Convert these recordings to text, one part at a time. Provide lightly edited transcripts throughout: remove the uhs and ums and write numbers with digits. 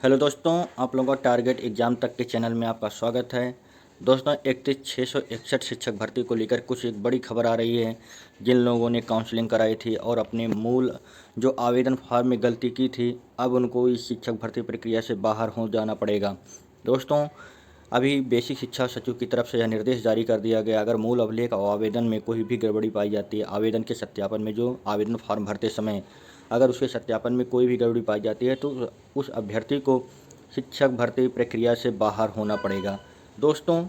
Hello दोस्तों, आप लोगों का टारगेट एग्ज़ाम तक के चैनल में आपका स्वागत है। दोस्तों, 31,661 शिक्षक भर्ती को लेकर कुछ एक बड़ी खबर आ रही है। जिन लोगों ने काउंसलिंग कराई थी और अपने मूल जो आवेदन फॉर्म में गलती की थी, अब उनको इस शिक्षक भर्ती प्रक्रिया से बाहर हो जाना पड़ेगा। दोस्तों, अभी बेसिक शिक्षा सचिव की तरफ से यह निर्देश जारी कर दिया गया, अगर मूल अभिलेख और आवेदन में कोई भी गड़बड़ी पाई जाती है, आवेदन के सत्यापन में जो आवेदन फॉर्म भरते समय अगर उसके सत्यापन में कोई भी गड़बड़ी पाई जाती है तो उस अभ्यर्थी को शिक्षक भर्ती प्रक्रिया से बाहर होना पड़ेगा। दोस्तों,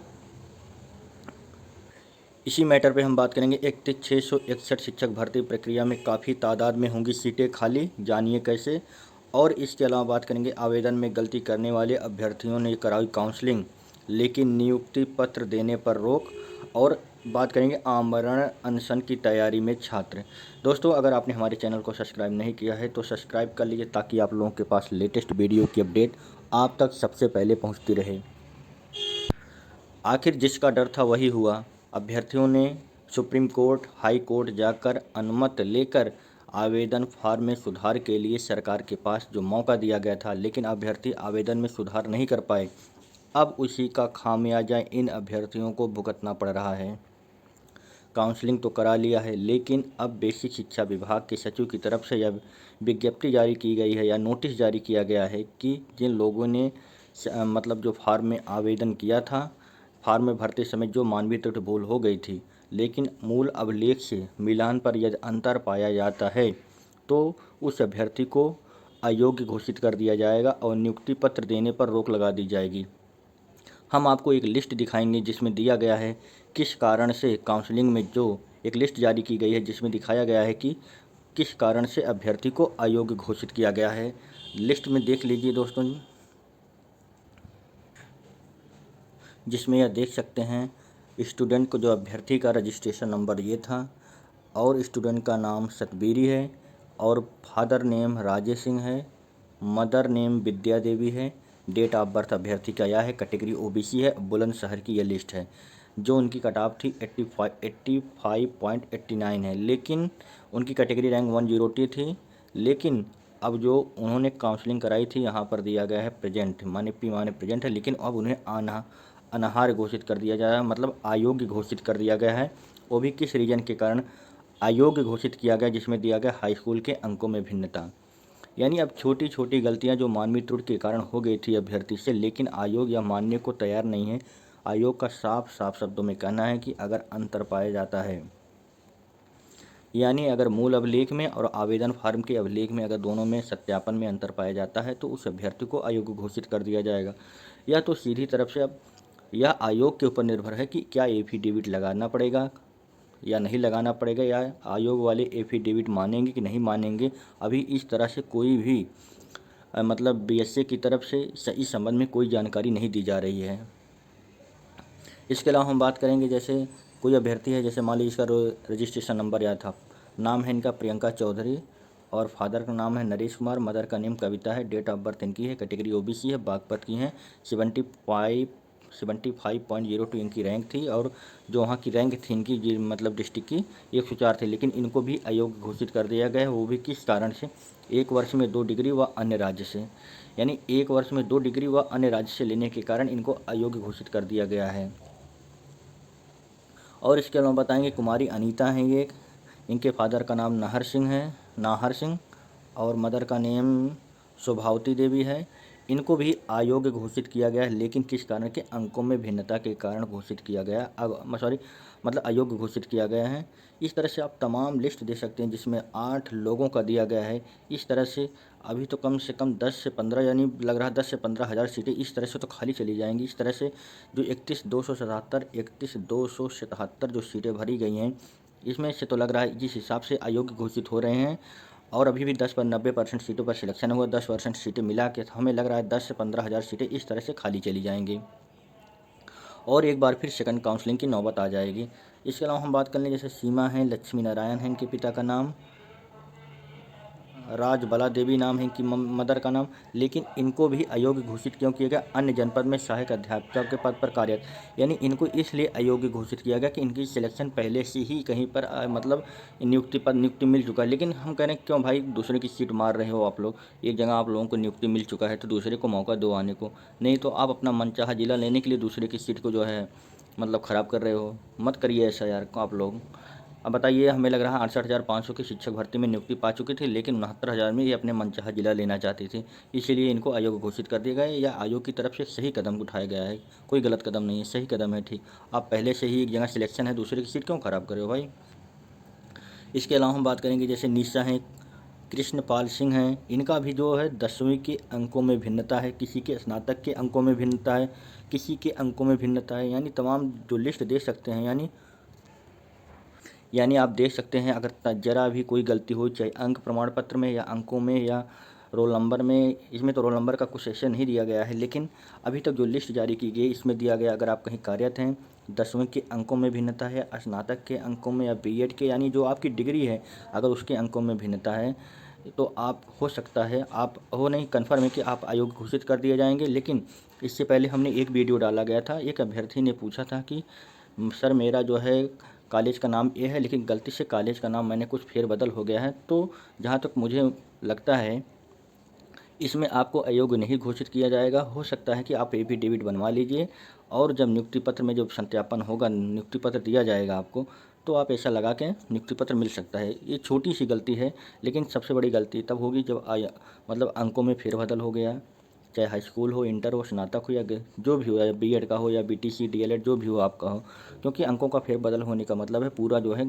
इसी मैटर पे हम बात करेंगे। 31,661 शिक्षक भर्ती प्रक्रिया में काफ़ी तादाद में होंगी सीटें खाली, जानिए कैसे। और इसके अलावा बात करेंगे आवेदन में गलती करने वाले अभ्यर्थियों ने कराई काउंसलिंग लेकिन नियुक्ति पत्र देने पर रोक। और बात करेंगे आमरण अनशन की तैयारी में छात्र। दोस्तों, अगर आपने हमारे चैनल को सब्सक्राइब नहीं किया है तो सब्सक्राइब कर लीजिए ताकि आप लोगों के पास लेटेस्ट वीडियो की अपडेट आप तक सबसे पहले पहुंचती रहे। आखिर जिसका डर था वही हुआ। अभ्यर्थियों ने सुप्रीम कोर्ट, हाई कोर्ट जाकर अनुमति लेकर आवेदन फॉर्म में सुधार के लिए सरकार के पास जो मौका दिया गया था, लेकिन अभ्यर्थी आवेदन में सुधार नहीं कर पाए। अब उसी का खामियाजा इन अभ्यर्थियों को भुगतना पड़ रहा है। काउंसलिंग तो करा लिया है, लेकिन अब बेसिक शिक्षा विभाग के सचिव की तरफ से यह विज्ञप्ति जारी की गई है या नोटिस जारी किया गया है कि जिन लोगों ने मतलब जो फॉर्म में आवेदन किया था, फॉर्म में भरते समय जो मानवीय त्रुटि भूल हो गई थी, लेकिन मूल अभिलेख से मिलान पर यदि अंतर पाया जाता है तो उस अभ्यर्थी को अयोग्य घोषित कर दिया जाएगा और नियुक्ति पत्र देने पर रोक लगा दी जाएगी। हम आपको एक लिस्ट दिखाएंगे जिसमें दिया गया है किस कारण से काउंसलिंग में जो एक लिस्ट जारी की गई है जिसमें दिखाया गया है कि किस कारण से अभ्यर्थी को अयोग्य घोषित किया गया है। लिस्ट में देख लीजिए दोस्तों जी, जिसमें यह देख सकते हैं स्टूडेंट को जो अभ्यर्थी का रजिस्ट्रेशन नंबर ये था और स्टूडेंट का नाम सतबीरी है और फादर नेम राजेश सिंह है, मदर नेम विद्या देवी है, डेट ऑफ बर्थ अभ्यर्थी का यह है, कैटेगरी ओबीसी है, बुलंदशहर की यह लिस्ट है। जो उनकी कट ऑफ थी 85.89 है, लेकिन उनकी कैटेगरी रैंक 102 थी। लेकिन अब जो उन्होंने काउंसलिंग कराई थी यहाँ पर दिया गया है प्रेजेंट, माने पी माने प्रेजेंट है, लेकिन अब उन्हें अनाहार घोषित कर दिया जाए, मतलब अयोग्य घोषित कर दिया गया है। वो भी किस रीजन के कारण अयोग्य घोषित किया गया, जिसमें दिया गया हाई स्कूल के अंकों में भिन्नता। यानी अब छोटी छोटी गलतियां जो मानवीय त्रुटि के कारण हो गई थी अभ्यर्थी से, लेकिन आयोग यह मानने को तैयार नहीं है। आयोग का साफ साफ शब्दों में कहना है कि अगर अंतर पाया जाता है, यानी अगर मूल अभिलेख में और आवेदन फॉर्म के अभिलेख में अगर दोनों में सत्यापन में अंतर पाया जाता है तो उस अभ्यर्थी को अयोग्य घोषित कर दिया जाएगा। यह तो सीधी तरफ से अब यह आयोग के ऊपर निर्भर है कि क्या एफिडेविट लगाना पड़ेगा या नहीं लगाना पड़ेगा, या आयोग वाले एफिडेविट मानेंगे कि नहीं मानेंगे। अभी इस तरह से कोई भी मतलब बीएसए की तरफ से इस संबंध में कोई जानकारी नहीं दी जा रही है। इसके अलावा हम बात करेंगे, जैसे कोई अभ्यर्थी है, जैसे मान लीजिए इसका रजिस्ट्रेशन नंबर याद था, नाम है इनका प्रियंका चौधरी और फादर का नाम है नरेश कुमार, मदर का नेम कविता है, डेट ऑफ बर्थ इनकी है, कैटेगरी ओबीसी है, बागपत की हैं, 75.02 इनकी रैंक थी और जो वहाँ की रैंक थी इनकी मतलब डिस्ट्रिक्ट की 104 थी, लेकिन इनको भी अयोग्य घोषित कर दिया गया है। वो भी किस कारण से? एक वर्ष में 2 डिग्री व अन्य राज्य से, यानी एक वर्ष में 2 डिग्री व अन्य राज्य से लेने के कारण इनको अयोग्य घोषित कर दिया गया है। और इसके अलावा बताएंगे कुमारी अनीता हैं ये, इनके फादर का नाम नाहर सिंह और मदर का नेम शोभावती देवी है। इनको भी अयोग्य घोषित किया गया है, लेकिन किस कारण के? अंकों में भिन्नता के कारण घोषित किया गया, मतलब अयोग्य घोषित किया गया है। इस तरह से आप तमाम लिस्ट दे सकते हैं जिसमें 8 लोगों का दिया गया है। इस तरह से अभी तो कम से कम 10 से 15, यानी लग रहा है 10 से 15 हज़ार सीटें इस तरह से तो खाली चली जाएंगी। इस तरह से जो 31,277 जो सीटें भरी गई हैं, इसमें से तो लग रहा है जिस हिसाब से अयोग्य घोषित हो रहे हैं और अभी भी 10 पर 90% सीटों पर सिलेक्शन हुआ, 10% सीटें मिला के हमें लग रहा है 10 से 15 हज़ार सीटें इस तरह से खाली चली जाएंगी और एक बार फिर सेकंड काउंसलिंग की नौबत आ जाएगी। इसके अलावा हम बात कर लें, जैसे सीमा है, लक्ष्मी नारायण है इनके पिता का नाम, राजबाला देवी नाम है इनकी मदर का नाम, लेकिन इनको भी अयोग्य घोषित क्यों किया गया? अन्य जनपद में सहायक अध्यापिका के पद पर कार्यरत, यानी इनको इसलिए अयोग्य घोषित किया गया कि इनकी सिलेक्शन पहले से ही कहीं पर मतलब नियुक्ति मिल चुका है। लेकिन हम कह रहे हैं क्यों भाई दूसरे की सीट मार रहे हो आप लोग? एक जगह आप लोगों को नियुक्ति मिल चुका है तो दूसरे को मौका दो आने को, नहीं तो आप अपना मनचाहा जिला लेने के लिए दूसरे की सीट को जो है मतलब ख़राब कर रहे हो। मत करिए ऐसा यार आप लोग। अब बताइए, हमें लग रहा है 68,500 की शिक्षक भर्ती में नियुक्ति पा चुकी थी, लेकिन 69,000 में ये अपने मनचाहा जिला लेना चाहती थी, इसीलिए इनको अयोग्य घोषित कर दिया गया है। या आयोग की तरफ से सही कदम उठाया गया है, कोई गलत कदम नहीं है, सही कदम है। ठीक, आप पहले से ही एक जगह सिलेक्शन है, दूसरे की सीट क्यों ख़राब करे हो भाई? इसके अलावा हम बात करेंगे जैसे निशा हैं, कृष्णपाल सिंह हैं, इनका भी जो है 10वीं के अंकों में भिन्नता है, किसी के स्नातक के अंकों में भिन्नता है, किसी के अंकों में भिन्नता है, यानी तमाम जो लिस्ट देख सकते हैं, यानी आप देख सकते हैं अगर जरा भी कोई गलती हो, चाहे अंक प्रमाण पत्र में या अंकों में या रोल नंबर में, इसमें तो रोल नंबर का कुछ सेक्शन नहीं दिया गया है, लेकिन अभी तक जो लिस्ट जारी की गई इसमें दिया गया अगर आप कहीं कार्यरत हैं, 10वीं के अंकों में भिन्नता है, स्नातक के अंकों में या बीएड के यानी जो आपकी डिग्री है अगर उसके अंकों में भिन्नता है तो आप हो सकता है, आप हो नहीं कन्फर्म है कि आप अयोग्य घोषित कर दिए जाएंगे। लेकिन इससे पहले हमने एक वीडियो डाला गया था, एक अभ्यर्थी ने पूछा था कि सर मेरा जो है कॉलेज का नाम ये है लेकिन गलती से कॉलेज का नाम मैंने कुछ फेरबदल हो गया है, तो जहाँ तक मुझे लगता है इसमें आपको अयोग्य नहीं घोषित किया जाएगा। हो सकता है कि आप एफिडेविट बनवा लीजिए और जब नियुक्ति पत्र में जब सत्यापन होगा, नियुक्ति पत्र दिया जाएगा आपको, तो आप ऐसा लगा के नियुक्ति पत्र मिल सकता है। ये छोटी सी गलती है, लेकिन सबसे बड़ी गलती तब होगी जब मतलब अंकों में फेरबदल हो गया, चाहे हाई स्कूल हो, इंटर हो, स्नातक हो या जो भी हो, या बीएड का हो या बीटीसी डीएलएड जो भी हो आपका हो, क्योंकि अंकों का फेरबदल होने का मतलब है पूरा जो है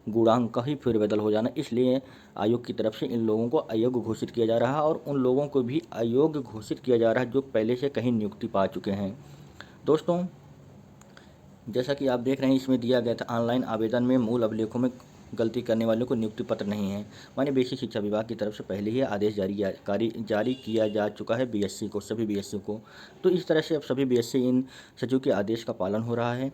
गुणांक का ही फेरबदल हो जाना। इसलिए आयोग की तरफ से इन लोगों को अयोग्य घोषित किया जा रहा है और उन लोगों को भी अयोग्य घोषित किया जा रहा है जो पहले से कहीं नियुक्ति पा चुके हैं। दोस्तों, जैसा कि आप देख रहे हैं इसमें दिया गया था ऑनलाइन आवेदन में मूल अभिलेखों में गलती करने वालों को नियुक्ति पत्र नहीं है। माने बेसिक शिक्षा विभाग की तरफ से पहले ही आदेश जारी किया जा चुका है बीएससी को, सभी बीएससी को। तो इस तरह से अब सभी बीएससी इन सचिव के आदेश का पालन हो रहा है।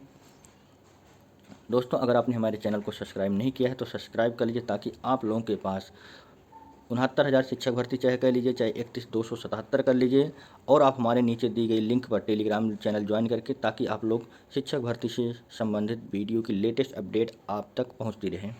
दोस्तों, अगर आपने हमारे चैनल को सब्सक्राइब नहीं किया है तो सब्सक्राइब कर लीजिए ताकि आप लोगों के पास 69,000 शिक्षक भर्ती चाहे कह लीजिए, चाहे 31,277 कर लीजिए, और आप हमारे नीचे दी गई लिंक पर टेलीग्राम चैनल ज्वाइन करके, ताकि आप लोग शिक्षक भर्ती से संबंधित वीडियो की लेटेस्ट अपडेट आप तक पहुंचती रहे।